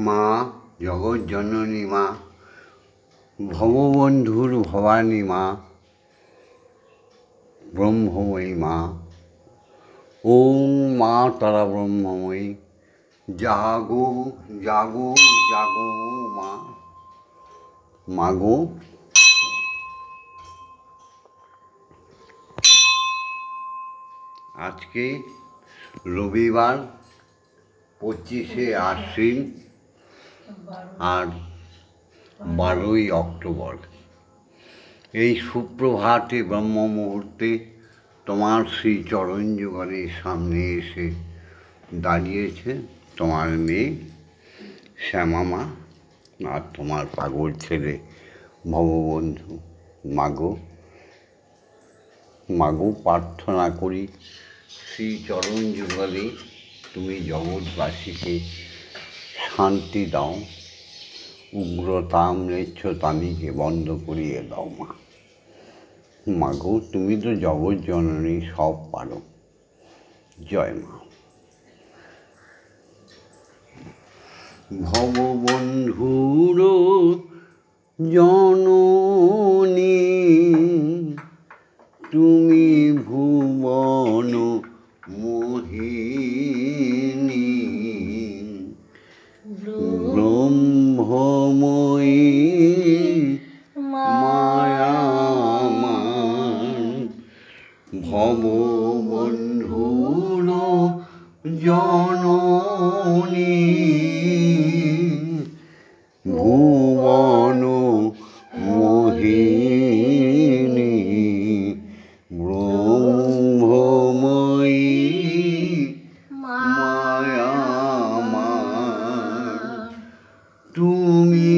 মা জগজ্জননী মা, ভববন্ধুর ভবানী মা, ব্রহ্মময়ী মা। ওম মা তারা ব্রহ্মময়ী, জাগো জাগো জাগো মা। মাগো, আজকে রবিবার 25শে আশ্বিন আর 12ই অক্টোবর। এই সুপ্রভাতে ব্রহ্ম মুহূর্তে তোমার শ্রী চরণ যুগলের সামনে এসে দাঁড়িয়েছে তোমার মেয়ে শ্যামা মা আর তোমার পাগল ছেলে ভববন্ধু। মাগো, মাগো, প্রার্থনা করি শ্রী চরণ যুগলে তুমি জগৎবাসীকে শান্তি দাও, উগ্রতাম ম্লেচ্ছতামিকে বন্ধ করিয়ে দাও মা। মাগো, তুমি তো জগৎ জননী, সব পারো। জয় মা। ভববন্ধুর জননী তুমি ভুবন মোহিনী, ব্রহ্মময়ী মায়ামান। ভববন্ধুর জননী ভুবন মোহিনী, ব্রহ্মময়ী মায়ামান। তুমি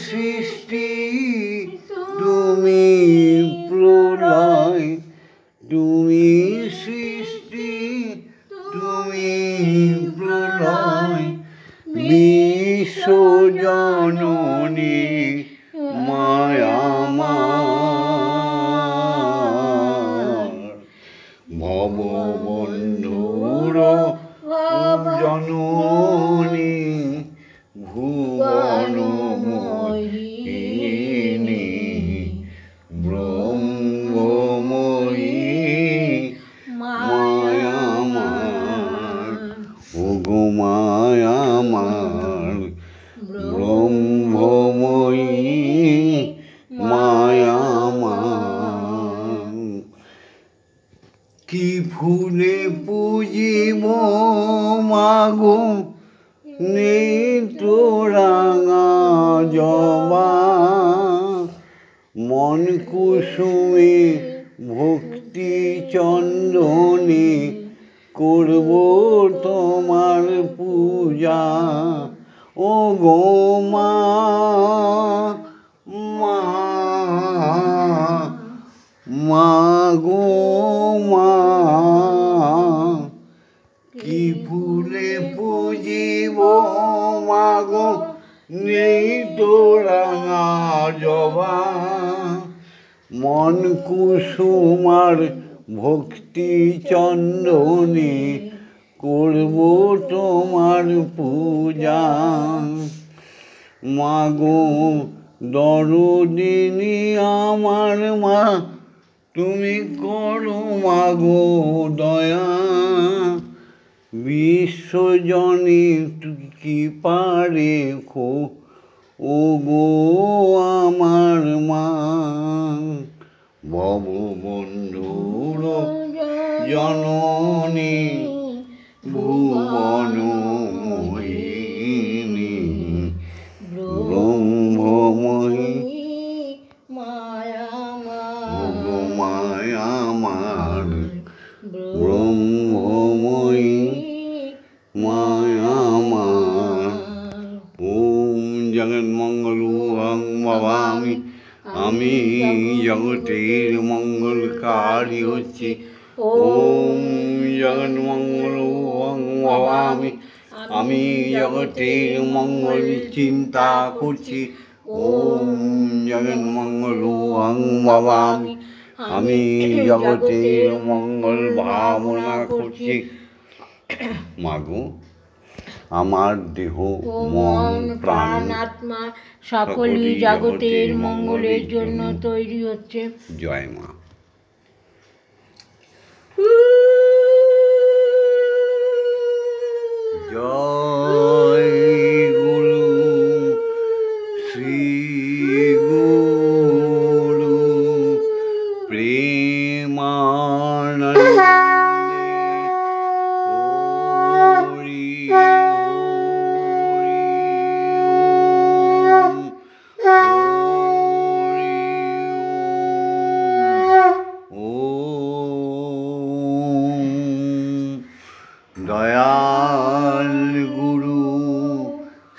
সৃষ্টি, তুমি প্রলয়, তুমি সৃষ্টি, তুমি প্রলয়, বিশ্বজননী মায়ামান। ভববন্ধুর জননী ভুবন মোহিনী, ব্রহ্মময়ী মায়ামান। ওগো মায়ামান, ব্রহ্মময়ী মায়ামান। কি ফুলে পুজিব মাগো, নেই তো রাঙা জবা। মন কুসুমে ভক্তি চন্দনে করব তোমার পূজা। ও গো মা, মা, মা গো মা। কি ফুলে পুজিব মাগো, নেই তো রাঙা জবা। মন কুসুমার ভক্তি চন্দনে করব তোমার পূজা। মাগো দরদিনী আমার মা, তুমি করো মাগো দয়া। বিশ্বজনী কি পারে খো, ও গো আমার মা। ভববন্ধুর জননী ভুবন মোহিনী, ব্রহ্মময়ী মায়ামান। ব্রহ্মময়ী মায়ামান। ওম জগন্মঙ্গলং ভবামি, আমি জগতের মঙ্গলকারী হচ্ছি। ওম জগন্মঙ্গলং ভবামি, আমি জগতের মঙ্গল চিন্তা করছি। ওম জগন্মঙ্গলং ভবামি, আমি জগতের মঙ্গল ভাবনা করছি। মাগো, আমার দেহ ও মন প্রাণ আত্মা সকলই জগতের মঙ্গলের জন্য তৈরি হচ্ছে। জয় মা। জয় গুরু শ্রী গুরু প্রেমানন্দে হরি হরি ওম। দয়াল গুরু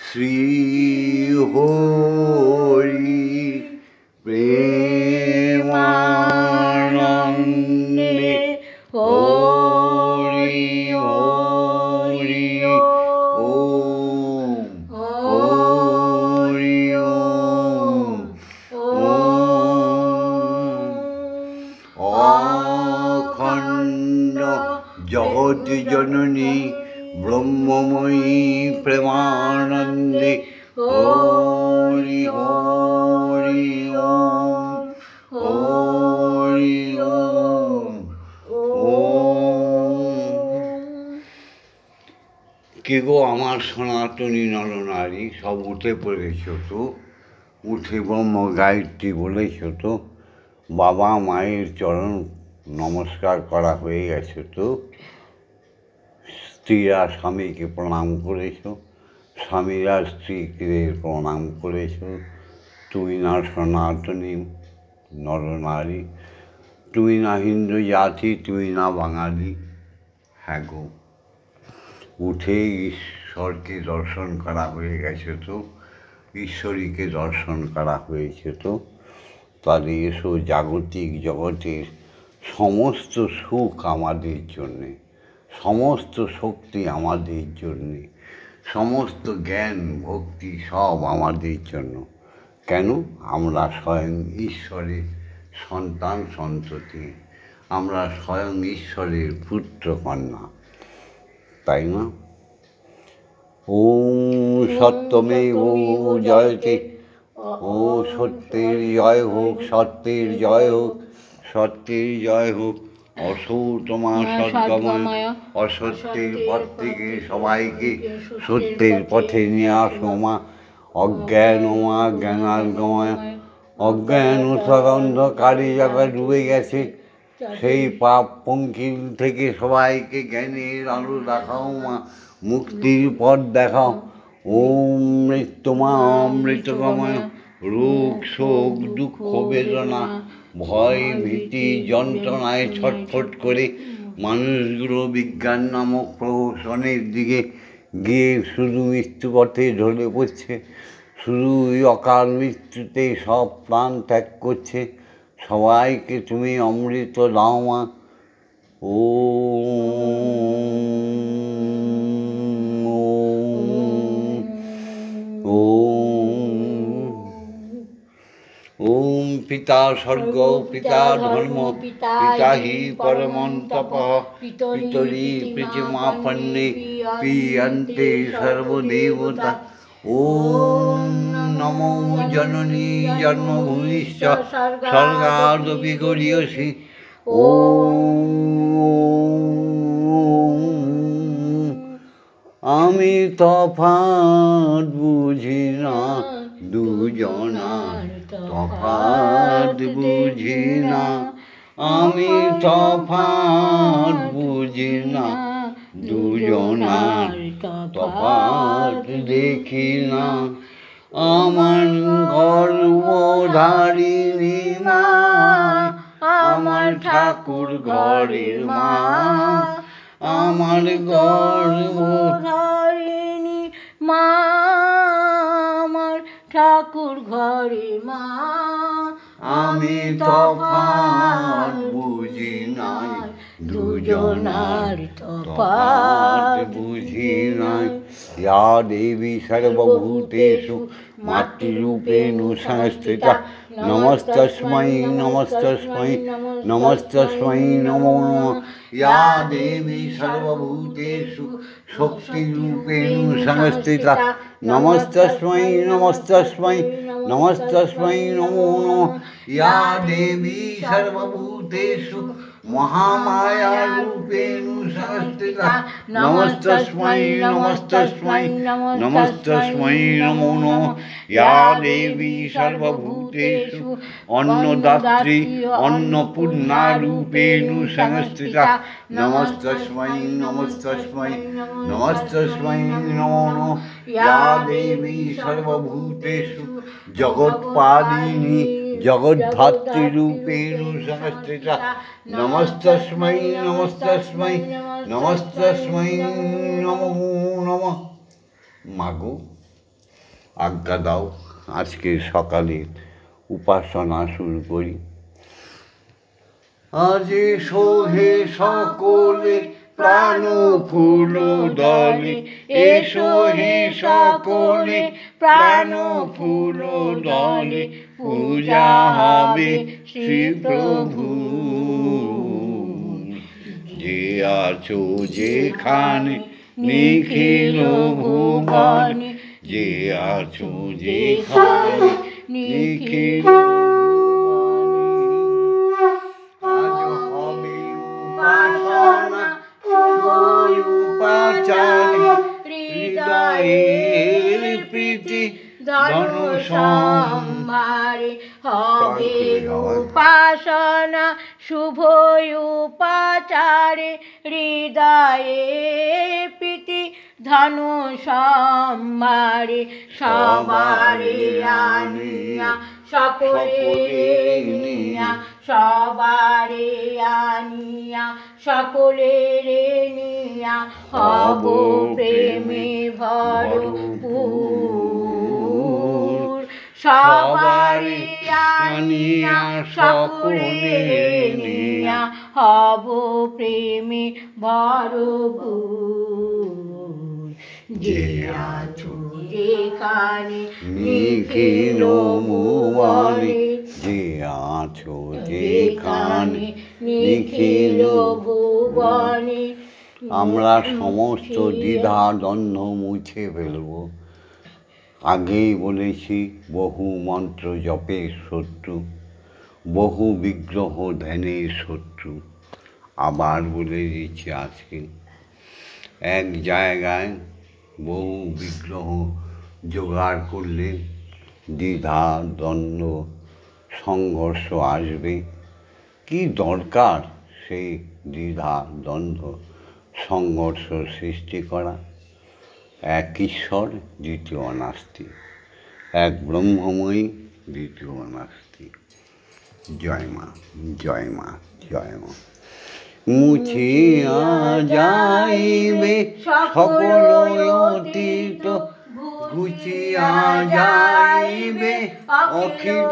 শ্রী হরি প্রেমানন্দে হরি হরি ওম হরি ওম অখণ্ড জগৎ জননী ব্রহ্মময়ী প্রেমানন্দে হরি হরি ওম হরি ওম ওম। কে গো আমার সনাতনী নরনারী, সব উঠে পড়েছ তো? উঠে ব্রহ্ম গায়ত্রী বলেছ তো? বাবা মায়ের চরণ নমস্কার করা হয়ে গেছে তো? স্ত্রীরা স্বামীকে প্রণাম করেছ, স্বামীরা স্ত্রীকে প্রণাম করেছ। তুই না সনাতনী নরনারী, তুই না হিন্দু জাতি, তুই না বাঙালি। হ্যাঁ গো, উঠে ঈশ্বরকে দর্শন করা হয়ে গেছে তো? ঈশ্বরীকে দর্শন করা হয়েছে তো? তাহলে এসো, জাগতিক জগতের সমস্ত সুখ আমাদের জন্যে, সমস্ত শক্তি আমাদের জন্যে, সমস্ত জ্ঞান ভক্তি সব আমাদের জন্য। কেন? আমরা স্বয়ং ঈশ্বরের সন্তান সন্ততি, আমরা স্বয়ং ঈশ্বরের পুত্র কন্যা, তাই না? ওম সত্যমেব জয়তে। ও সত্যের জয় হোক, সত্যের জয় হোক, সত্যের জয় হোক। অসৌতমা সদ্গময়, অসত্যের পথ থেকে সবাইকে সত্যের পথে নিয়ে আসো মা। অজ্ঞান মা জ্ঞানার্গময়, অজ্ঞান অন্ধকারে যারা ডুবে গেছে, সেই পাপ পঙ্কিল থেকে সবাইকে জ্ঞানের আলো দেখাও মা, মুক্তির পথ দেখাও। ওম মৃত্যুমা অমৃতগময়, রোগ শোক দুঃখ বেদনা ভয় ভীতি যন্ত্রণায় ছটফট করে মানুষগুলো বিজ্ঞান নামক প্রহসনের দিকে গিয়ে শুধু মৃত্যুপথে ঢলে পড়ছে, শুধু অকাল মৃত্যুতে সব প্রাণ ত্যাগ করছে। সবাইকে তুমি অমৃত দাও মা। ওম পিতা স্বর্গ পিতা ধর্ম পিতা হি পরমং তপঃ পিতরি পৃথিমাপন্নে পিয়ন্তে সর্বদেবতা। ওম নমো জননী জন্মভূমিশ্চ স্বর্গাদপি গরীয়সি। ওম আমি তফাৎ বুঝি না দুজনার, তফাৎ বুঝি না আমি, তফাৎ বুঝি না দুজনার, তফাৎ দেখি না। আমার গর্ভধারিণী মা, আমার ঠাকুর ঘরের মা, আমার গর্ভধারিণী মা, আমার ঠাকুর ঘরের মা। আমি তফাৎ বুঝি নাই দুজনার, তফাৎ বুঝি নাই। या देवी सर्वभूतेषु मातृरूपेण संस्थिता नमस्तस्मै नमस्तस्मै नमस्तस्मै नमो नमः या देवी सर्वभूतेषु शक्तिरूपेण संस्थिता नमस्तस्मै नमस्तस्मै नमस्तस्मै नमो नमः या देवी सर्वभूतेषु महामायारूपेण संस्थिता नमस्तस्मै नमस्तस्मै नमस्तस्मै नमो नमः या देवी सर्वभूतेषु अन्नदात्री अन्नपूर्णारूपेण संस्थिता नमस्तस्मै नमस्तस्मै नमस्तस्मै नमो नमः या देवी सर्वभूतेषु जगत्पालिनी जगद्धात्रीरूपेण संस्थिता नमस्तस्मै नमस्तस्मै नमस्तस्मै नमो नमः মাগো আজ্ঞা দাও আজকে সকালে উপাসনা শুরু করি। আজ সোহে সকলে প্রাণ ফুল দলে এসো হে সকলে প্রাণ ফুল দলে পূজা হবে শ্রী প্রভু যে আছো যেখানে নিখিল ভুবনে যে আছো যেখানে নিখিল আজ হবে উপাসনা উপাচারে হৃদয়ের প্রীতি ধন সম্ভারে হবে উপাসনা শুভ উপাচারে হৃদয়ে প্রীতি ধন সম্ভারে সবারে আনিয়া সকলে নিয়া সবারে আনিয়া সকলের নিয়া হব প্রেমে ভরপুর সবারে আনিয়া সকলের নিয়া হব প্রেমে ভরপুর যে আছো যেখানে নিখিল ভুবনে যে আছো যেখানে নিখিল ভুবনে আমরা সমস্ত দ্বিধা দ্বন্দ্ব মুছে ফেলব। আগেই বলেছি বহু মন্ত্র জপের শত্রু, বহু বিগ্রহ ধ্যানের শত্রু। আবার বলে দিচ্ছি আজকে এক জায়গায় বহু বিগ্রহ জোগাড় করলে দ্বিধা দ্বন্দ্ব সংঘর্ষ আসবে। কি দরকার সেই দ্বিধা দ্বন্দ্ব সংঘর্ষ সৃষ্টি করা? এক ঈশ্বর দ্বিতীয় নাস্তি, এক ব্রহ্মময়ী দ্বিতীয় নাস্তি। জয় মা জয় মা জয় মা। মুছিয়া যাইবে সকল অতীত ঘুচিয়া যাইবে অখিল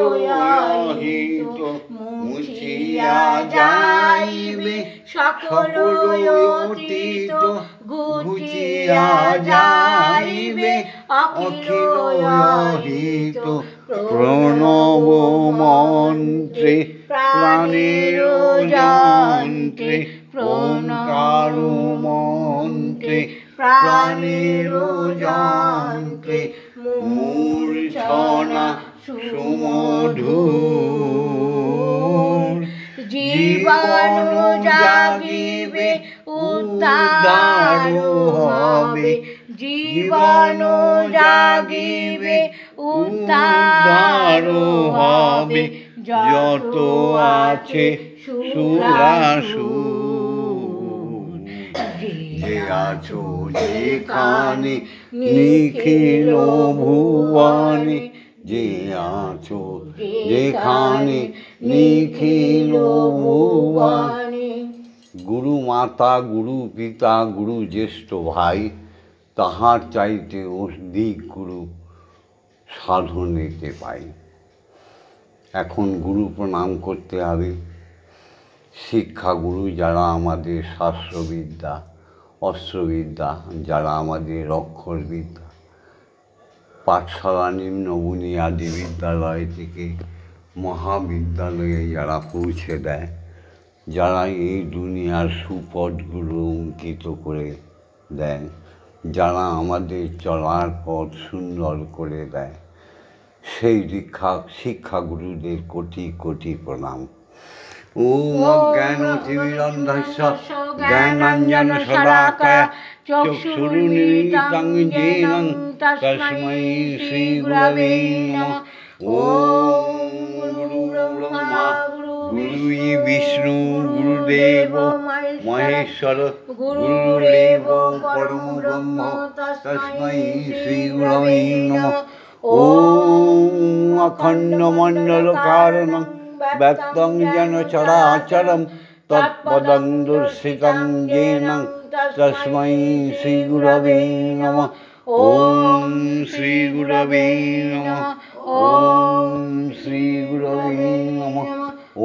অহিত মুছিয়া যাইবে সকল অতীত ঘুচিয়া যাইবে অখিল অহিত প্রণব মন্ত্রে প্রাণের যন্ত্রে ওঙ্কার মন্ত্রে প্রাণের যন্ত্রে মূর্ছনা সুমধুর জীবন জাগিবে উদ্ধার হবে জীবন জাগিবে উদ্ধার হবে যত আছে সুরাসুর যে আছো যেখানে নিখিল ভুবনে যে আছো যেখানে নিখিল ভুবনে। গুরু মাতা গুরু পিতা গুরু জ্যেষ্ঠ ভাই তাহার চাইতে অধিক গুরু সাধনেতে পাই। এখন গুরু প্রণাম করতে হবে। শিক্ষাগুরু যারা আমাদের শাস্ত্রবিদ্যা অস্ত্রবিদ্যা, যারা আমাদের অক্ষরবিদ্যা, পাঠশালা নিম্ন বুনিয়াদী বিদ্যালয় থেকে মহাবিদ্যালয়ে যারা পৌঁছে দেয়, যারা এই দুনিয়ার সুপথগুলো অঙ্কিত করে দেয়, যারা আমাদের চলার পথ সুন্দর করে দেয়, সেই শিক্ষাগুরুদের কোটি কোটি প্রণাম। ওম অজ্ঞানতিমিরন্ধস্য জ্ঞানাঞ্জনশলাকয়া চক্ষুরুন্মিলিतं येन তস্मै শ্রীগুরবে নমঃ। ওম গুরুর্ব্রহ্মা গুরু বিষ্ণু গুরুদেব মহেশ্বর গুরুদেব পরমব্রহ্ম তস্मै শ্রীগুরবে নমঃ। ওম অখণ্ডমণ্ডলকারণং ব্যক্तं যেন চরাচরং তৎপদং দর্শিतं येन তস্मै শ্রীগুরবে নমঃ। ওম শ্রীগুরবে নমঃ। ওম শ্রীগুরবে নমঃ।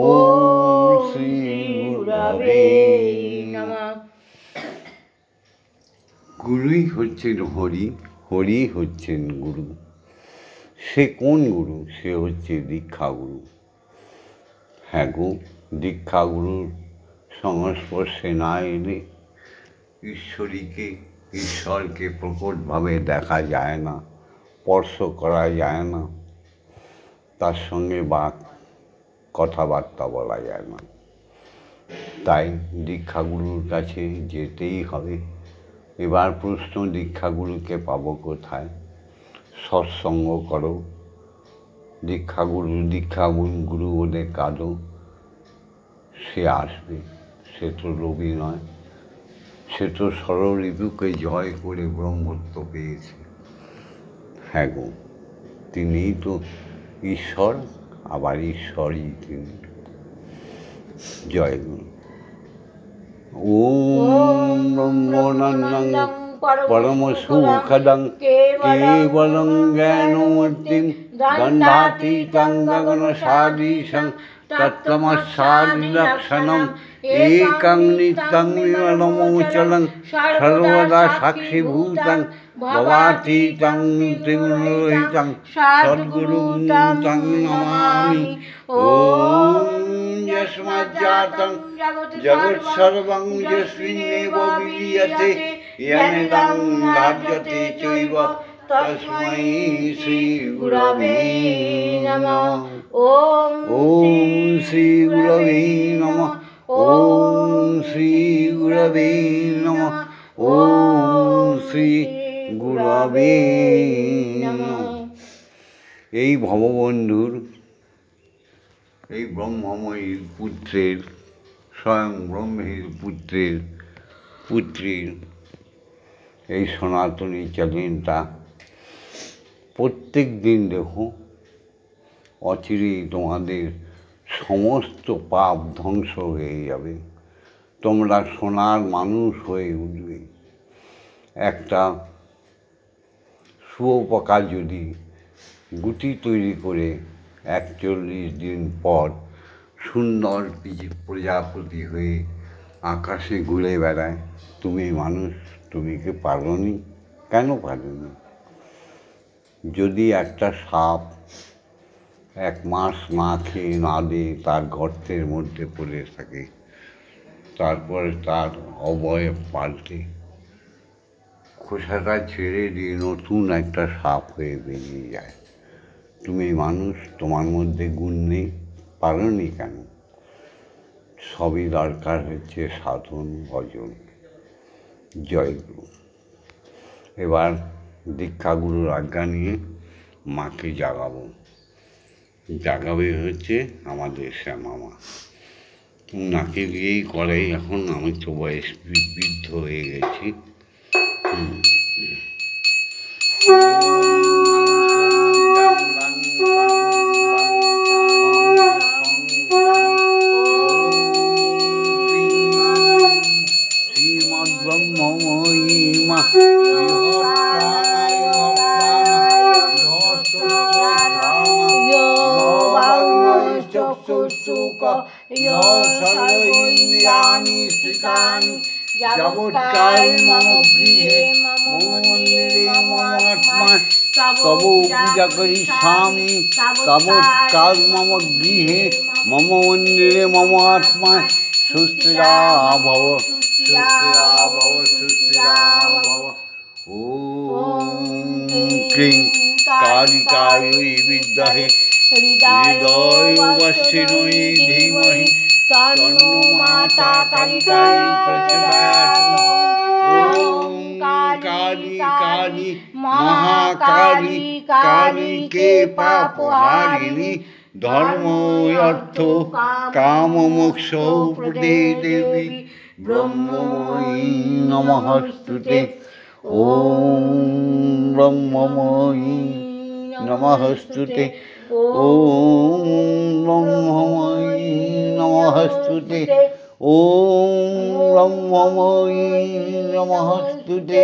ওম শ্রীগুরবে নমঃ। গুরুই হচ্ছেন হরি, হরি হচ্ছেন গুরু। সে কোন গুরু? সে হচ্ছে দীক্ষাগুরু। হ্যাঁ গো, দীক্ষাগুরুর সংস্পর্শে না এলে ঈশ্বরকে প্রকটভাবে দেখা যায় না, স্পর্শ করা যায় না, তার সঙ্গে কথাবার্তা বলা যায় না। তাই দীক্ষাগুরুর কাছে যেতেই হবে। এবার প্রশ্ন, দীক্ষাগুরুকে পাবো কোথায়? সৎসঙ্গ করো, দীক্ষাগুরু বলে কাঁদো, সে আসবে। সে তো রবি নয়, সে তো ষড়ঋতুকে জয় করে ব্রহ্মত্ব পেয়েছে। হ্যাঁ গো, তিনিই তো ঈশ্বর, আবার ঈশ্বরই তিনি। জয় গুরু। ওম ব্রহ্মানন্দং পরম সুখদং কেবলং জ্ঞানমূর্তিং গন্ধাতীতং গগনসাদৃশং তত্ত্বমস্যাদিলক্ষণং একং নিত্যং বিমলমোচলং সর্বদা সাক্ষীভূতং ভবাতীতং ত্রিগুণরহিতং সদ্গুরুং তং নমামি। ওম যস্মাজ্জাতং জগৎসর্বং যস্মিন্নেব বিলীয়তে येनेदं धार्यते चैव तस्मै श्रीगुरवे नमः। ॐ श्रीगुरवे नमः। ॐ श्रीगुरवे नमः। ॐ श्रीगुरवे नमः। এই ভববন্ধুর, এই ব্রহ্মময়ীর পুত্রের, স্বয়ং ব্রহ্মের পুত্রীর এই সনাতনী চ্যানেলটা প্রত্যেক দিন দেখো, অচিরেই তোমাদের সমস্ত পাপ ধ্বংস হয়ে যাবে। তোমরা সোনার মানুষ হয়ে উঠবে। একটা শুয়োপোকা যদি গুটি তৈরি করে 41 দিন পর সুন্দর প্রজাপতি হয়ে আকাশে ঘুরে বেড়ায়, তুমি মানুষ, তুমি কি পারোনি? কেন পারোনি? যদি একটা সাপ 1 মাস না খেয়ে না দিয়ে তার গর্তের মধ্যে পড়ে থাকে, তারপরে তার অবয়ব পাল্টে খোসাটা ছেড়ে দিয়ে নতুন একটা সাপ হয়ে বেরিয়ে যায়, তুমি মানুষ, তোমার মধ্যে গুণ নেই? পারোনি কেন? সবই দরকার হচ্ছে সাধন ভজন। জয় গুরু। এবার দীক্ষাগুরুর আজ্ঞা নিয়ে মাকে জাগাবে হচ্ছে আমাদের শ্যামামা। নাকে দিয়েই করে। এখন আমি তো বয়স বৃদ্ধ হয়ে গেছি। যাবৎকাল মম গৃহে মম মন্দিরে মম আত্মায় তব পূজা করি স্বামী তাবৎকাল মম গৃহে মম মন্দিরে মম আত্মায় সুস্থিরা ভব সুস্থিরা ভব সুস্থিরা ভব। ওম ক্লিং কালিকায় বিদ্মহে হৃদয়বাসিনী ধীমহি তন্নো মাতা কালিকায় প্রচোদয়াৎ। ওম কালী কালী মহাকালী কালীকে পাপহারিণী ধর্ম অর্থ কাম মোক্ষ প্রদে দেবী ব্রহ্মময়ী নমস্তুতে। ওম ব্রহ্মময়ী নমস্তুতে। ওম ব্রহ্মময়ী নমস্তুতে। ওম ব্রহ্মময়ী নমস্তুতে।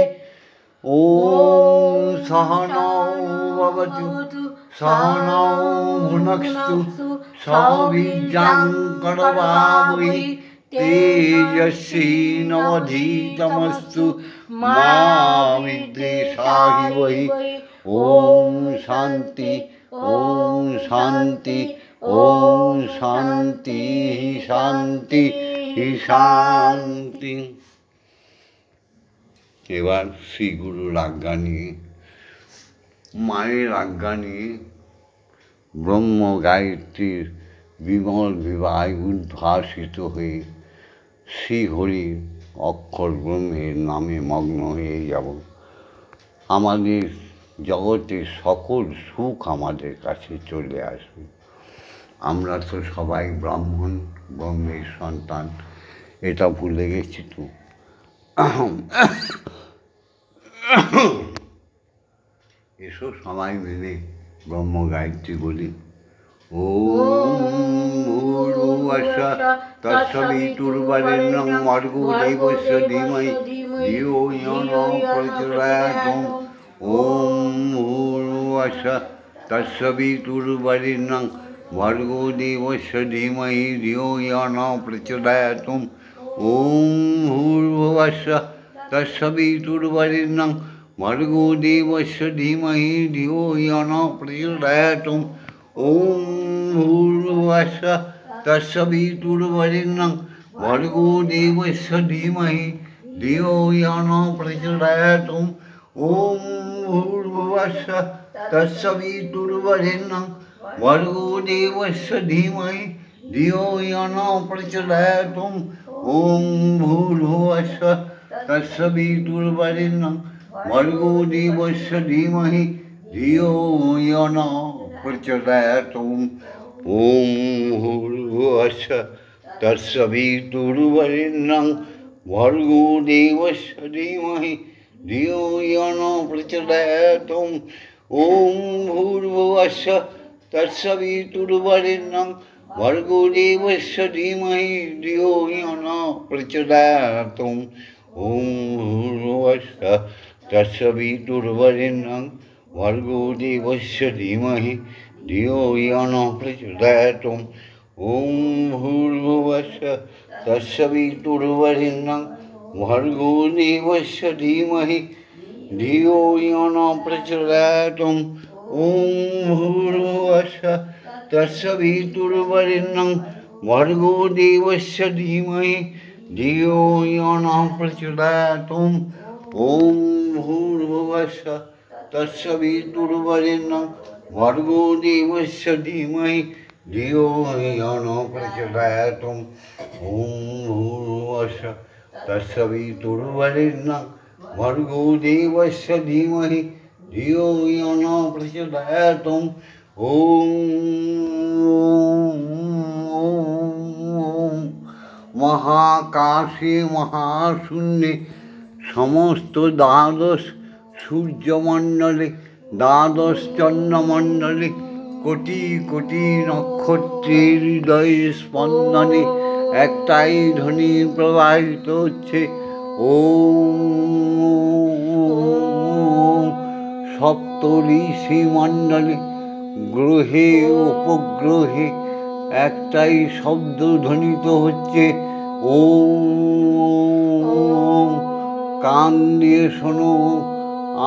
ওম সহনৌ ভবতু সহনৌ ভুনক্তু সহ বীর্যং করবাবহৈ তেজস্বিনাবধীতমস্তু মা বিদ্বিষাহিবৈ। ওম শান্তি ওম শান্তি ওম শান্তি শান্তি শান্তি। এবার শ্রী গুরুর আজ্ঞা নিয়ে মায়ের আজ্ঞা নিয়ে ব্রহ্ম গায়ত্রীর বিমল বিবাহে উদ্ভাসিত হয়ে শ্রীহরির অক্ষর ব্রহ্মের নামে মগ্ন হয়ে যাব। আমাদের জগতের সকল সুখ আমাদের কাছে চলে আসবে। আমরা তো সবাই ব্রাহ্মণ, ব্রহ্মের সন্তান, এটা ভুলে গেছি তো। এসো সবাই মিলে ব্রহ্ম গায়ত্রী বলি। ওম ভূর্ভুবস্সুঃ তৎসবিতুর্বরেণ্যং ভর্গো দেবস্য ধীমহি ধিয়ো ইয়ো নঃ প্রচোদয়াৎ। ওম ভূর্ভুবস্সুঃ তৎসবিতুর্বরেণ্যং ভর্গো দেবস্য ধীমহি ধিয়ো ইয়ো নঃ প্রচোদয়াৎ। ওম ভূর্ভুবস্সুঃ তৎসবিতুর্বরেণ্যং ভর্গো দেবস্য ধীমহি ধিয়ো ইয়ো নঃ প্রচোদয়াৎ। ওম ভূর্ভুবস্সুঃ তৎসবিতুর্বরেণ্যং ভর্গো দেবস্য ধীমহি ধিয়ো ইয়ো নঃ প্রচোদয়াৎ। ওম ভূর্ভুবস্সুঃ তৎসবিতুর্বরেণ্যং ভর্গো দেবস্য ধীমহি ধিয়ো ইয়ো নঃ প্রচোদয়াৎ। ওম ভূর্ভুবস্সুঃ তৎসবিতুর্বরেণ্যং ভর্গো দেবস্য ধীমহি ধিয়ো ইয়ো নঃ প্রচোদয়াৎ। ওম ভূর্ভুবস্সুঃ তৎসবিতুর্বরেণ্যং ভর্গো দেবস্য ধীমহি ধিয়ো ইয়ো নঃ প্রচোদয়াৎ। ওম ভূর্ভুবস্সুঃ তৎসবিতুর্বরেণ্যং ভর্গো দেবস্য ধীমহি ধিয়ো ইয়ো নঃ প্রচোদয়াৎ। ওম ভূর্ভুবস্সুঃ তৎসবিতুর্বরেণ্যং ভর্গো দেবস্য ধীমহি ধিয়ো ইয়ো নঃ প্রচোদয়াৎ। ওম ভূর্ভুবস্সুঃ তৎসবিতুর্বরেণ্যং ভর্গো দেবস্য ধীমহি ধিয়ো ইয়ো নঃ প্রচোদয়াৎ। ওম ভূর্ভুবস্সুঃ তৎসবিতুর্বরেণ্যং ভর্গো দেবস্য ধীমহি ধিয়ো ইয়ো নঃ প্রচোদয়াৎ। ওম ভূর্ভুবস্সুঃ তৎসবিতুর্বরেণ্যং ভর্গো দেবস্য ধীমহি ধিয়ো ইয়ো নঃ প্রচোদয়াৎ। ওম ভূর্ভুবস্সুঃ তৎসবিতুর্বরেণ্যং ভর্গো দেবস্য ধীমহি ধিয়ো ইয়ো নঃ প্রচোদয়াৎ। ওম মহাকাশে মহাশূন্যে সমস্ত দ্বাদশ সূর্যমণ্ডলে দ্বাদশ চন্দ্রমণ্ডলে কোটি কোটি নক্ষত্রের হৃদয়ের স্পন্দনে একটাই ধ্বনি প্রবাহিত হচ্ছে। ওম সপ্ত ঋষি মণ্ডলে গ্রহে উপগ্রহে একটাই শব্দ ধ্বনিত হচ্ছে। ওম কান দিয়ে শোনো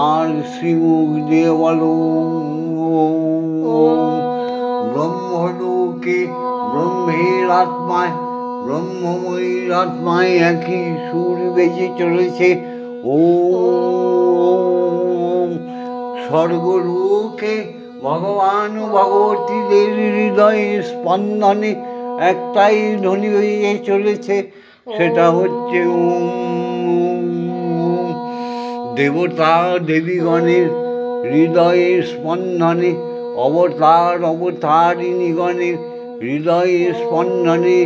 আর শ্রীমুখ দিয়ে বলো ওম ব্রহ্মলোকে ব্রহ্মের আত্মায় ব্রহ্মময়ীর আত্মায় একই সুর বেজে চলেছে ওম স্বর্গলোকে ভগবান ও ভগবতীদের হৃদয়ের স্পন্দনে একটাই ধ্বনি বেজে চলেছে, সেটা হচ্ছে ওম। দেবতা দেবীগণের হৃদয়ের স্পন্দনে অবতারিণীগণের হৃদয়ের স্পন্দনে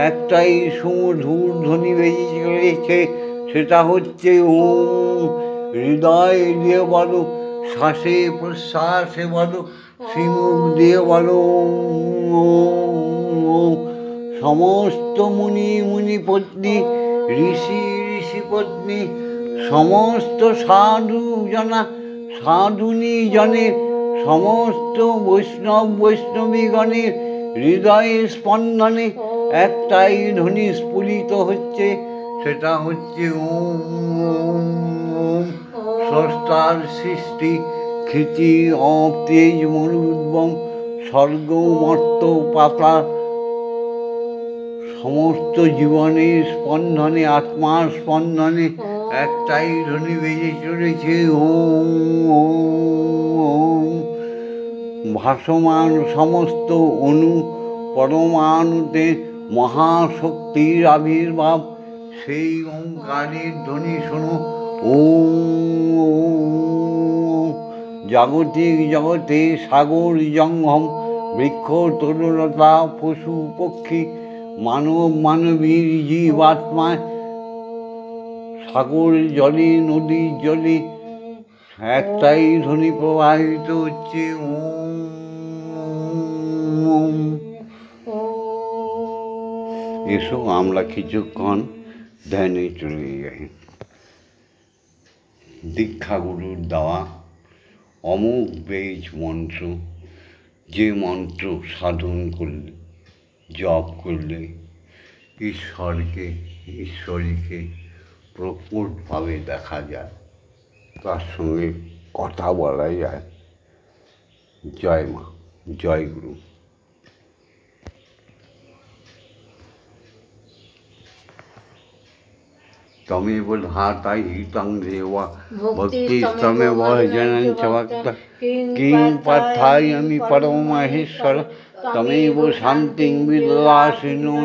একটাই সুমধুর ধ্বনি বেজে চলেছে, সেটা হচ্ছে ওম। হৃদয় দিয়ে বলো, শ্বাসে প্রশ্বাসে বলো, শ্রীমুখ দিয়ে বলো ওম। সমস্ত মুনি পত্নী, ঋষি পত্নী, সমস্ত সাধুনী জনের, সমস্ত বৈষ্ণবীগণের হৃদয়ের স্পন্দনে একটাই ধ্বনি স্ফুরিত হচ্ছে, সেটা হচ্ছে ওম। স্রষ্টার সৃষ্টি ক্ষিতি অতেজ মরুদ্বম স্বর্গ মর্ত পাতাল সমস্ত জীবনের স্পন্দনে, আত্মার স্পন্দনে একটাই ধ্বনি বেজে চলেছে ওম। ভাসমান সমস্ত অণু পরমাণুতে মহাশক্তির আবির্ভাব, সেই ওঙ্কারের ধ্বনি শোনো ওম। জাগতিক জগতে সাগর জঙ্গম বৃক্ষ তরুলতা পশু পক্ষী মানবীর জীবাত্মায় সাগর জলে নদীর জলে একটাই ধ্বনি প্রবাহিত হচ্ছে ওম। এসো আমরা কিছুক্ষণ ধ্যানে চলে যাই। দীক্ষাগুরুর দেওয়া অমোঘ বেজ মন্ত্র, যে মন্ত্র সাধন করলে, জপ করলে ঈশ্বরীকে প্রকটভাবে দেখা যায়, তার সঙ্গে কথা বলা যায়। জয় মা, জয় গুরু। তমেব ধাতা হিতং দেবা ভক্তিস্তমেব জনঞ্চ ভক্ত কিং পার্থায়ামি পরমহেশ্বর তমেব শান্তিং বিদদাসিনো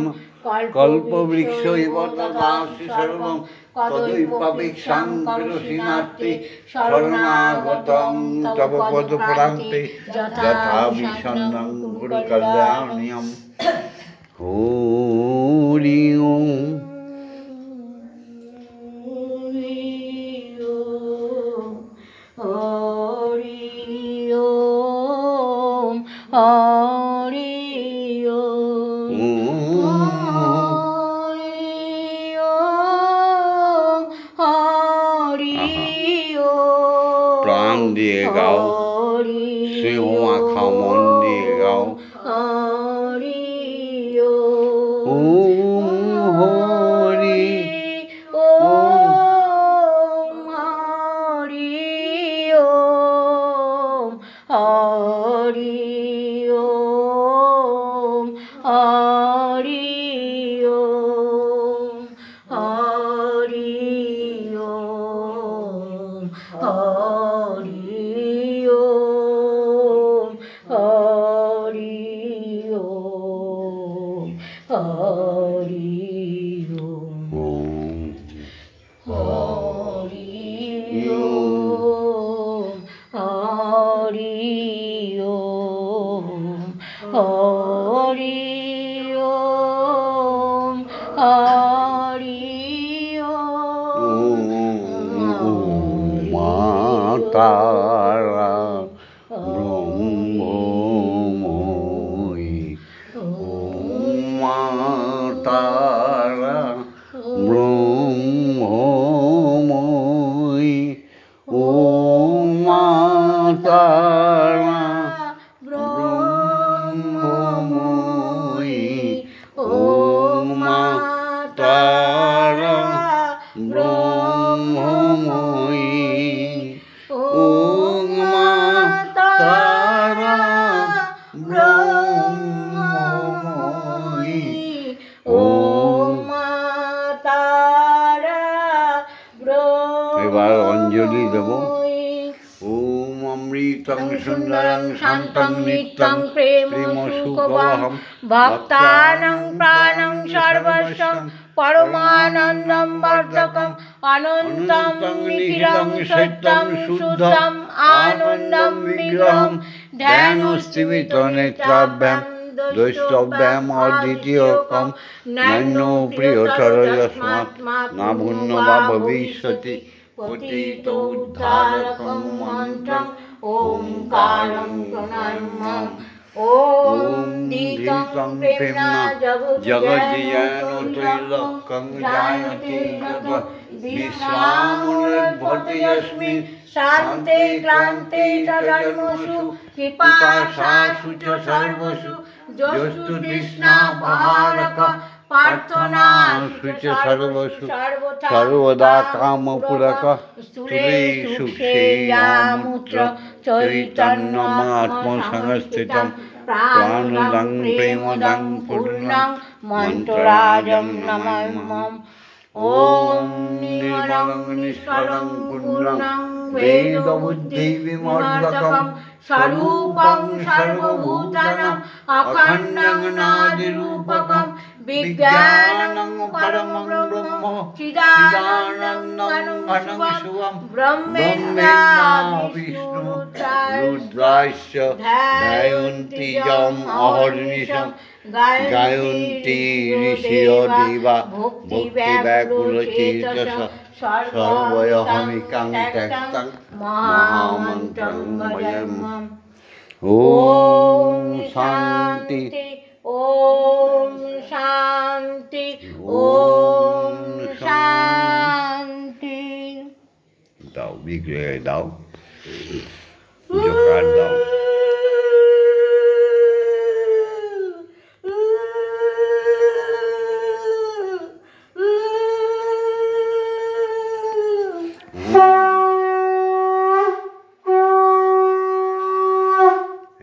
কল্পবৃক্ষ ইব দদাসি সর্বং তদৈবাপেক্ষাং বিরোধিনাস্তি শরণাগতং তব পদপ্রান্তে যথা বিসন্নং গুরু কল্যাণিয়ম। হরি ওম। প্রাণ দিয়ে গাও, স্নেহ মাখা মন দিয়ে গাও ওম হরি ওম হরি ওম হরি ওম হরি ওম হরি ওম হরি ওম হরি ওম হরি ওম হরি ওম হরি ওম হরি ওম হরি ওম মাতারা ব্রহ্মময়ী মাতারা ব্রহ্মময়ী মাতারা ব্রহ্মময়ী মাতারা সুন্দরং শান্তং নিত্যং প্রেম সুখবহম ভক্তানাং প্রাণং সর্বস্বং পরমানন্দম বর্ধকম অনন্তম নিখিলং সত্যং শুদ্ধম আনন্দম বিগ্রহম ধ্যানস্থিমিত নেত্রাভ্যাম দ্রষ্টব্যাম অদ্বিতীয়কম নৈন্য প্রিয়তর যস্মাৎ না ভূন্য বা ভবিষ্যতি পতিত উদ্ধারকং মন্ত্রং ওঙ্কারং প্রণাম্যম ওম দীপং প্রেমনা জগজ্জীয়নতৈলক্যং জায়তে তত বিশ্রামুর্ভবতি যস্মিন শান্তে ক্লান্তে সজন্মসু পিপাসাসু চ সর্বসু যস্তু তৃষ্ণা পাহারক প্রার্থনাসু চ সর্বসু সর্বদা কামপুরক স্থূলেষু ক্ষেয়ামূত্র চৈতন্যমাত্মসংস্থিতম প্রাণদং প্রেমদং পূর্ণং মন্ত্ররাজং নমাম্যহম ওম নির্মলং নিষ্কলং পূর্ণং বেদবুদ্ধিবিমর্দকম স্বরূপং সর্বভূতানাং অখণ্ডং নাদিরূপকম বিজ্ঞানং পরমং ব্রহ্ম চিদানন্দং ঘনং শিবম ব্রহ্মেন্দ্রা বিষ্ণু রুদ্রাশ্চ ধ্যায়ন্তি যম অহর্নিশম গায়ন্তি ঋষিয় দেবা ভক্তিব্যাকুলচেতস সর্বয়হমিকাং ত্যক্তং মহামন্ত্রং ভজেম্। ওম শান্তি ওম শান্তি ওম শান্তি। দাও বিগ্রহে দাও, জোকার দাও।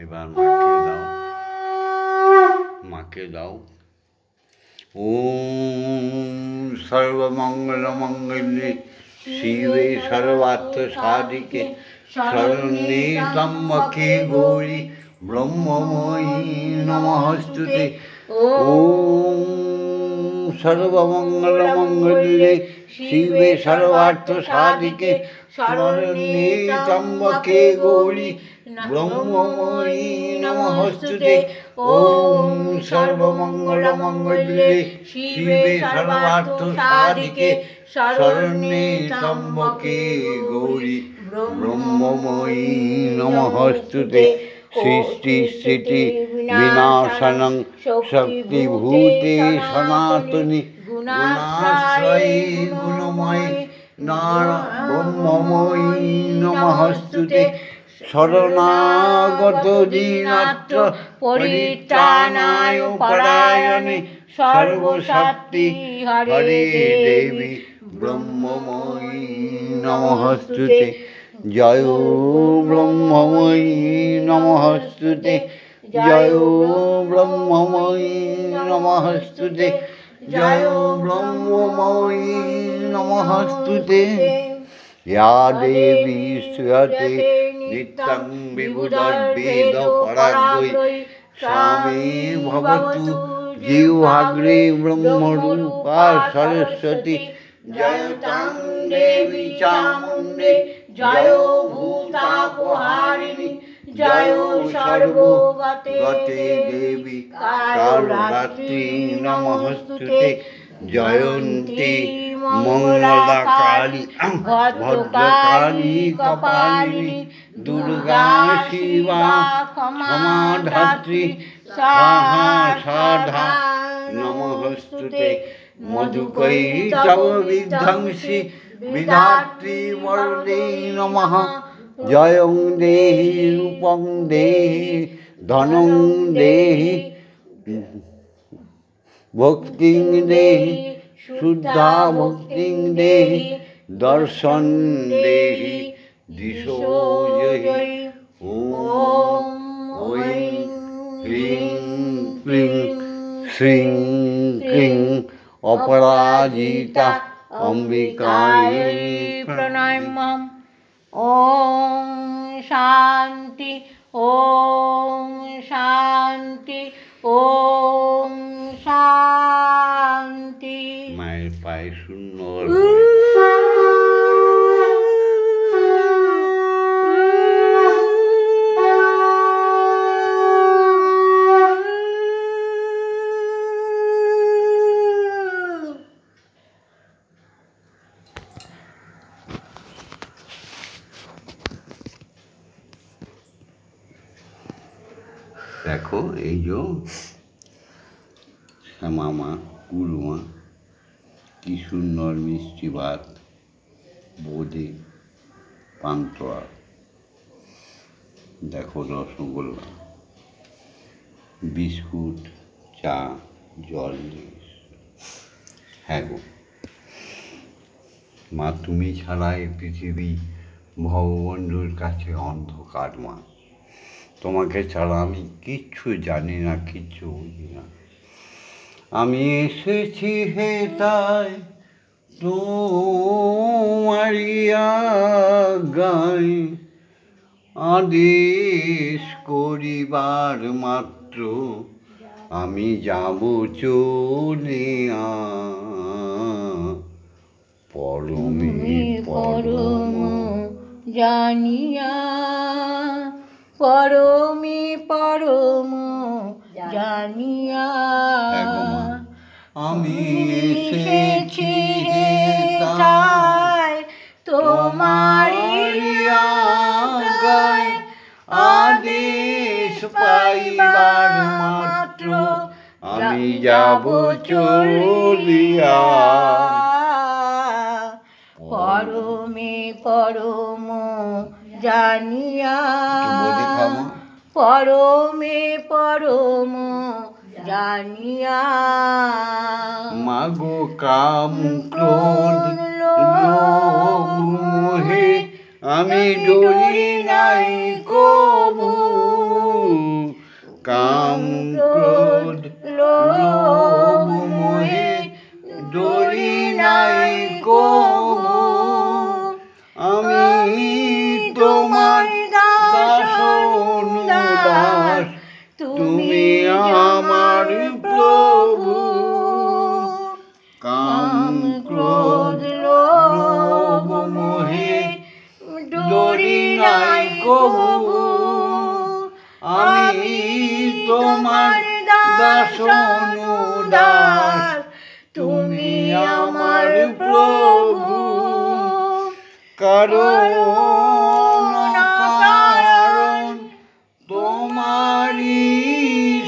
এবার মাকে দাও। ওম সর্বমঙ্গলমঙ্গলে শিবে সর্বার্থ সাধিকে শরণ্যে ত্র্যম্বকে গৌরী ব্রহ্মময়ী নমস্তুতে। ওম সর্বমঙ্গলমঙ্গলে শিবে সর্বার্থ সাধিকে শরণ্যে ত্র্যম্বকে গৌরী ব্রহ্মময়ী নমস্তুতে। ওম সর্বমঙ্গলমঙ্গলে শিবে সর্বার্থ সাধিকে শরণ্যে ত্র্যম্বকে গৌরী ব্রহ্মময়ী নমস্তুতে। সৃষ্টি স্থিতি বিনাশনং শক্তিভূতে সনাতনী গুণাশ্রয়ী গুণময়ী ব্রহ্মময়ী নমস্তুতে। শরণাগত দীনাত্র পরিত্রাণায় পরায়ণে সর্বশক্তি হরে দেবী ব্রহ্মময়ী নমস্তুতে। জয় ব্রহ্মময়ী নমস্তুতে। জয় ব্রহ্মময়ী নমস্তুতে। জয় ব্রহ্মময়ী নমস্তুতে। या देवी श्रूयते नित्यं विबुधद्वेद पराग्रै स्वामी भवतु जीवाग्रे ब्रह्मरूपा सरस्वती। जय तं देवी चामुण्डे जय भूतापहारिणी जय सर्वगते देवी कालरात्रि नमस्ते। जयन्ती मंगला काली भद्रकाली कपालिनी दुर्गा शिवा क्षमा धात्री स्वाहा साधा नमस्ते। मधुकैटभ विध्वंसी विधात्री वरदे नमः। जयं देहि रूपं देहि धनं देहि भक्तिं देहि शुद्धा भक्तिं देहि दर्शन देहि दिशो जहि। ओम ऐं ह्रीं क्लीं श्रीं क्लीं अपराजिता अंबिकायै प्रणमामि। ओम शांति ওম শান্তি, ওম শান্তি। মায়ের পায়ে শূন্য দেখো, এই যে শ্যামামা, গুরুমা, কি সুন্দর মিষ্টি ভাত, বোঁদে, পান্তুয়া, দেখো রসগোল্লা, বিস্কুট, চা, জল দিয়ে। হ্যাঁ গো মা, তুমি ছাড়া এই পৃথিবী ভগবন্ধুর কাছে অন্ধকার মা। তোমাকে ছাড়া আমি কিচ্ছু জানি না, কিচ্ছু বুঝি না। আমি এসেছি হে তাই তোমারি আজ্ঞায়, আদেশ করিবার মাত্র আমি যাব চলিয়া, পরমে পরম জানিয়া, পরমে পরম জানিয়া। আমি এসেছি তাই তোমারি আজ্ঞায়, আদেশ পাইবার মাত্র আমি যাব চলিয়া, পরমে পরম জানিয়া, পরমে পরম জানিয়া। মাগো কাম ক্রোধ লোভ মোহে আমি ডরি নাই কবু, কাম ক্রোধ লোভ মোহে ডরি নাই কবু, আমি তোমার দাস অনুদাস, তুমি আমার প্রভু। কাম ক্রোধ লোভ মোহে ডরি নাই কবু, আমি তোমার দাস অনুদাস, তুমি আমার প্রভু। কারণ কারণ তোমারি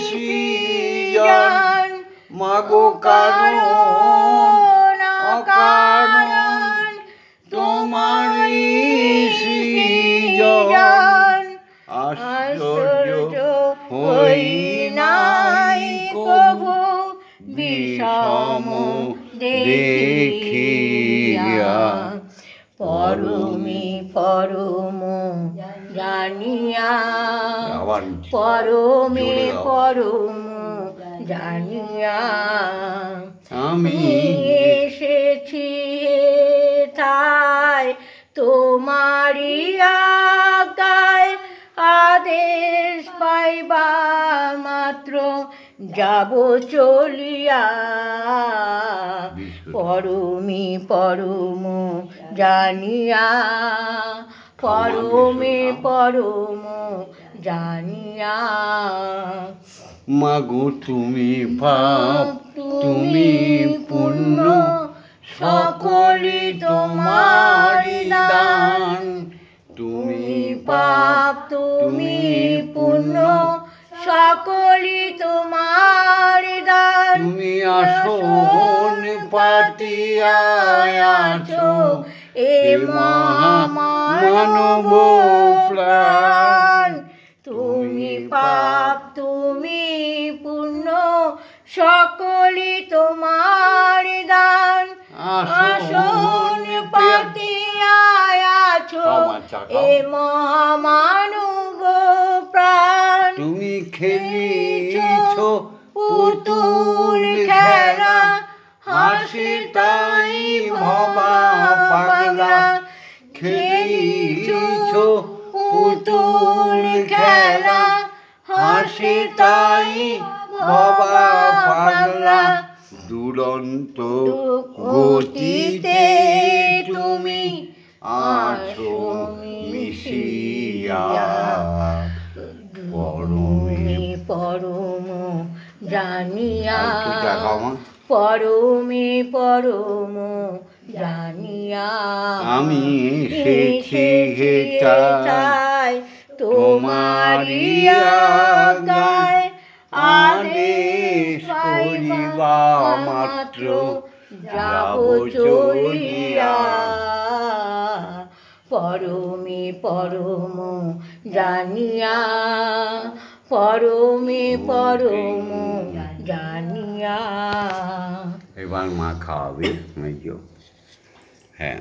সৃজন, মাগো কারণ কারণ তোমারি সৃজন, আশ্চর্য হই নাই কবু বিষম দেখিয়া, পরমে পরম জানিয়া, পরমে পরম জানিয়া। আমি এসেছি তাই তোমারি আজ্ঞায়, আদেশ পাইবা মাত্র যাব চলিয়া, পরমে পরম জানিয়া, পরমে পরম জানিয়া। মাগো তুমি পাপ তুমি পুণ্য, সকলই তোমারি দান, তুমি পাপ তুমি পুণ্য, সকলই তোমার দান। তুমি আসন পাতিয়া আছো এ মহামানব প্রাণ, তুমি পাপ তুমি পুণ্য, সকলই তোমার দান। আসন পাতিয়া আছো এ মহামানব প্রাণ, তুমি খেলিছ পুতুল খেলা, হাসি তাই ভবা পাগলা। খেলিছ পুতুল খেলা, হাসে তাই ভবা পাগলা দুরন্ত গতিতে তুমি আছো মিশিয়া পরমে পরম জানিয়া একটু টাকা আমার পরমে পরম জানিয়া আমি এসেছি হেতায় তোমারি আজ্ঞায় আদেশ করিবা মাত্র যাব চলিয়া পরমে পরম জানিয়া পরমে পরম জানিয়া। এবার মা খাওয়াবে মেজো। হ্যাঁ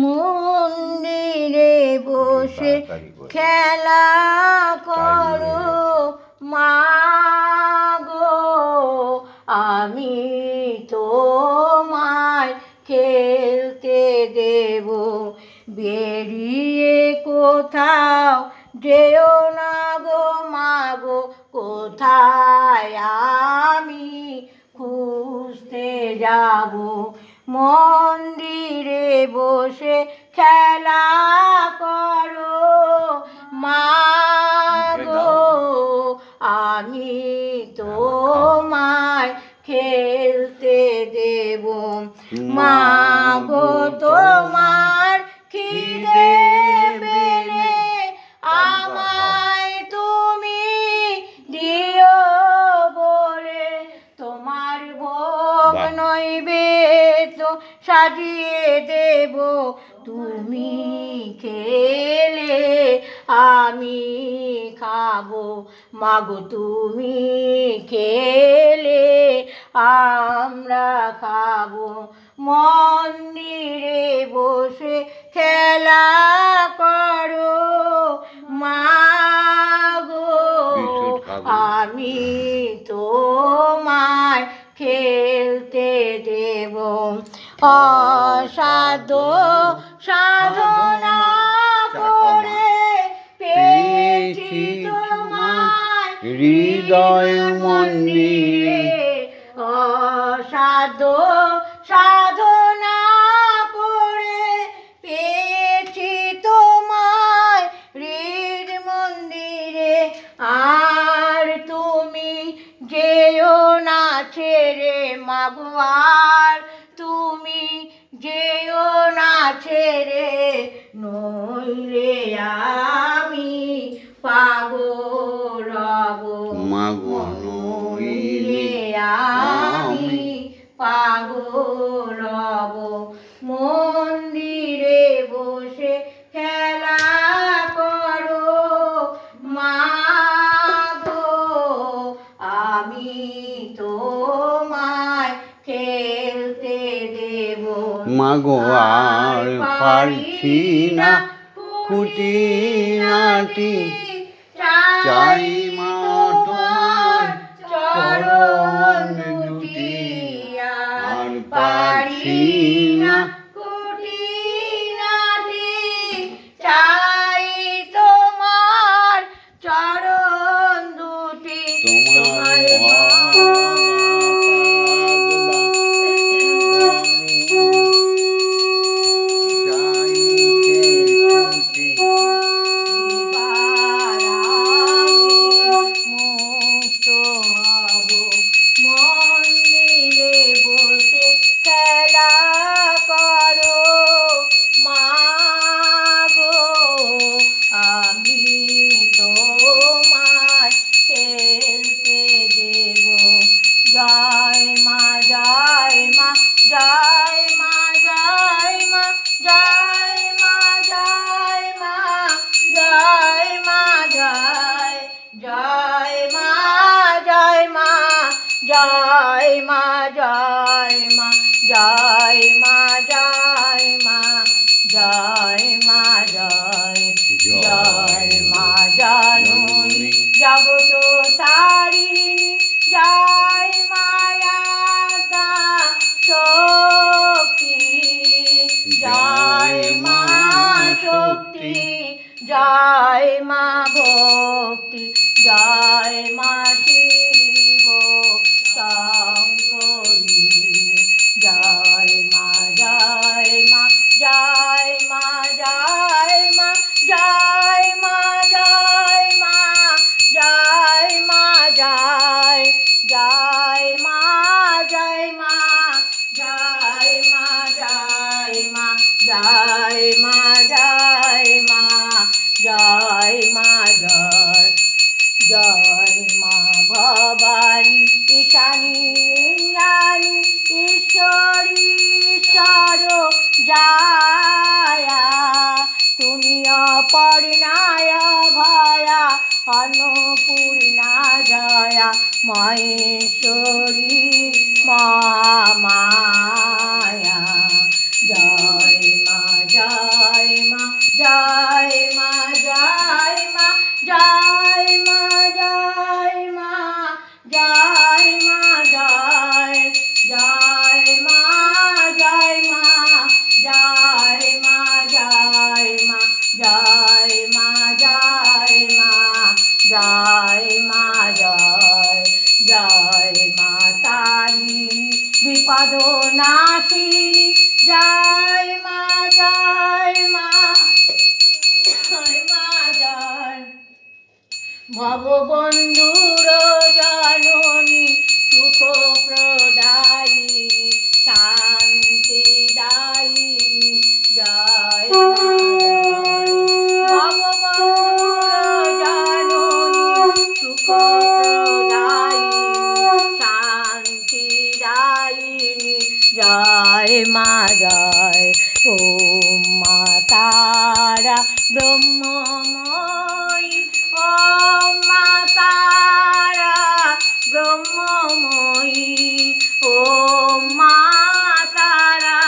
মন্দিরে বসে খেলা করো মাগো আমি তোমায় খেলতে দেব বেরিয়ে কোথাও যেও না গো মাগো কোথায় আমি খুঁজতে যাব মন্দিরে বসে খেলা করো মাগো আমি তোমায় খেলতে দেব মাগো তোমার খিদে পেলে আমায় তুমি দিও বলে তোমার ভোগ নৈবেদ্য সাজিয়ে দেব তুমি খেলে আমি খাবো মাগো তুমি খেলে আমরা খাবো মন্দিরে বসে খেলা করো মাগো আমি তোমায় খেলতে দেব অসাধ্য সাধনা করে পেয়েছি তোমায় হৃদয় মন্দিরে অসাধ্য সাধনা করে পেয়েছি তোমায় হৃদ মন্দিরে আর তুমি যেও না ছেড়ে মাগো আর তুমি যেও না ছেড়ে নইলে আমি পাগল হব মাগো নইলে আমি পাগল হব মন্দিরে বসে খেলা করো মাগো আমি তোমায় খেলতে দেব মাগো আর পারছি না খুঁটিনাটি চাই মা তোমার চরণ দুটি আর পারছি না খুঁটিনাটি চাই তোমার চরণ দুটি তোমার মন্দিরে বসে খেলা করো মাগো আমি তোমায় খেলতে দেব জয় মা জয় মা জয় মা জয় মা জয় মা জয় মা জয় মা জয় জয় মা জয় মা জয় মা জয় মা জয় মা জয় মা জয় মা জয় জয় মা জননী জগত তারিণী জয় মায়া শক্তি জয় মা শক্তি জয় মা ভক্তি, জয় মা শিব শঙ্করী, জয় মা জয় মা জয় মা জয় মা জয় মা জয় মা জয় মা জয় জয় মা জয় মা জয় মা জয় মা জয় মা জয় মা জয় মা জয় জয় মা ভবানী ঈশানী ইন্দ্রাণী ঈশ্বরী ঈশ্বর জায়া, তুমি অপর্ণায় ভয়া অন্নপূর্ণা জয়া মহেশ্বরী মহামায়া। জয় মা জয় মা জয় মা জয় মা জয় মা জয় মা জয় মা জয় জয় মা জয় মা জয় মা জয় মা জয় মা জয় মা জয় মা জয় জয় মা তারিণী বিপদ নাশিনী, জয় মা জয় মা জয় মা জয় ভববন্ধুর জননী সুখ প্রদায়িনী শান্তি দায়িনী, জয় মা জয় ভববন্ধুর জননী সুখ প্রদায়িনী শান্তি দায়িনী, জয় মা জয়। ওম মা তারা ব্রহ্মময়ী, ওম মা তারা ব্রহ্মময়ী, ওম মা তারা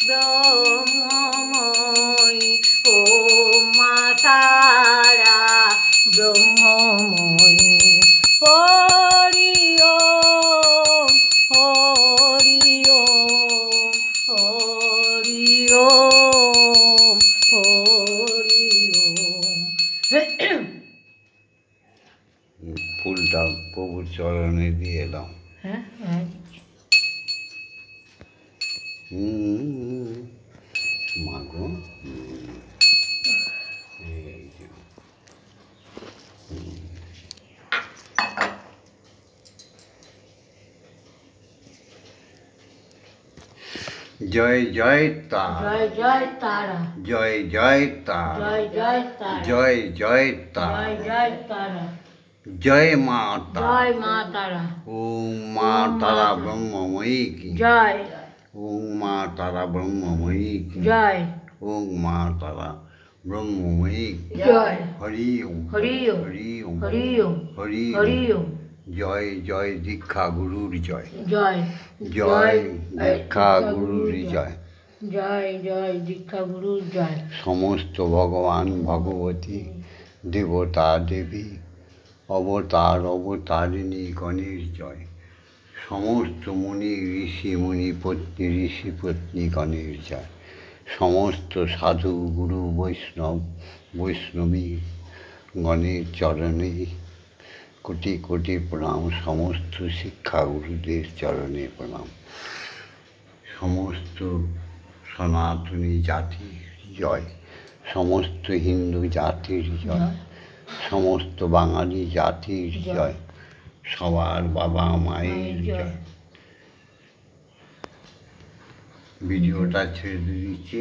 ব্রহ্মময়ী, ওম মা তারা ব্রহ্মময়ী। হরি ওম হরি ওম হরি ওম হরি ওম। ফুলটা প্রভুর চরণে দিয়ে দাও। হ্যাঁ হ্যাঁ মাগো এই যে। জয় জয় তারা, জয় জয় তারা, জয় জয় তারা, জয় জয় তারা, জয় জয় তারা, জয় জয় তারা, জয় মা তারা, জয় মা তারা, ওম মা তারা ব্রহ্মময়ী কি, জয় ওম মা তারা ব্রহ্মময়ী কি, জয় ওম মা তারা ব্রহ্মময়ী কি। জয় হরি ওম হরি ওম হরি ওম হরি ওম হরি হরি ওম। ওম। জয় জয় দীক্ষা গুরুর জয়, জয় জয় দীক্ষা গুরুর জয়। জয় জয় দীক্ষা গুরুর জয়। সমস্ত ভগবান ভগবতী দেবতা দেবী অবতার অবতারিণী গণের জয়। সমস্ত মুনি ঋষি মুনি পত্নী ঋষি পত্নী গণের জয়। সমস্ত সাধু গুরু বৈষ্ণব বৈষ্ণবী গণের চরণে কোটি কোটি প্রণাম। সমস্ত শিক্ষা গুরুদের চরণে প্রণাম। সমস্ত সনাতনী জাতির জয়, সমস্ত হিন্দু জাতির জয়, সমস্ত বাঙালি জাতির জয়, সবার বাবা মায়ের জয়। ভিডিওটা ছেড়ে দিচ্ছি।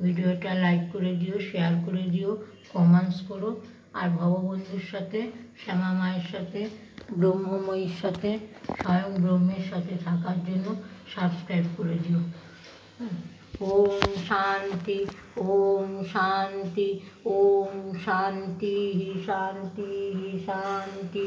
ভিডিওটা লাইক করে দিও, শেয়ার করে দিও, কমেন্টস করো। আর ভববন্ধুর সাথে, শ্যামা মায়ের সাথে, ব্রহ্মময়ীর সাথে, স্বয়ং ব্রহ্মের সাথে থাকার জন্য সাবস্ক্রাইব করে দিও। ওম শান্তি, ওম শান্তি, ওম শান্তি শান্তি শান্তি।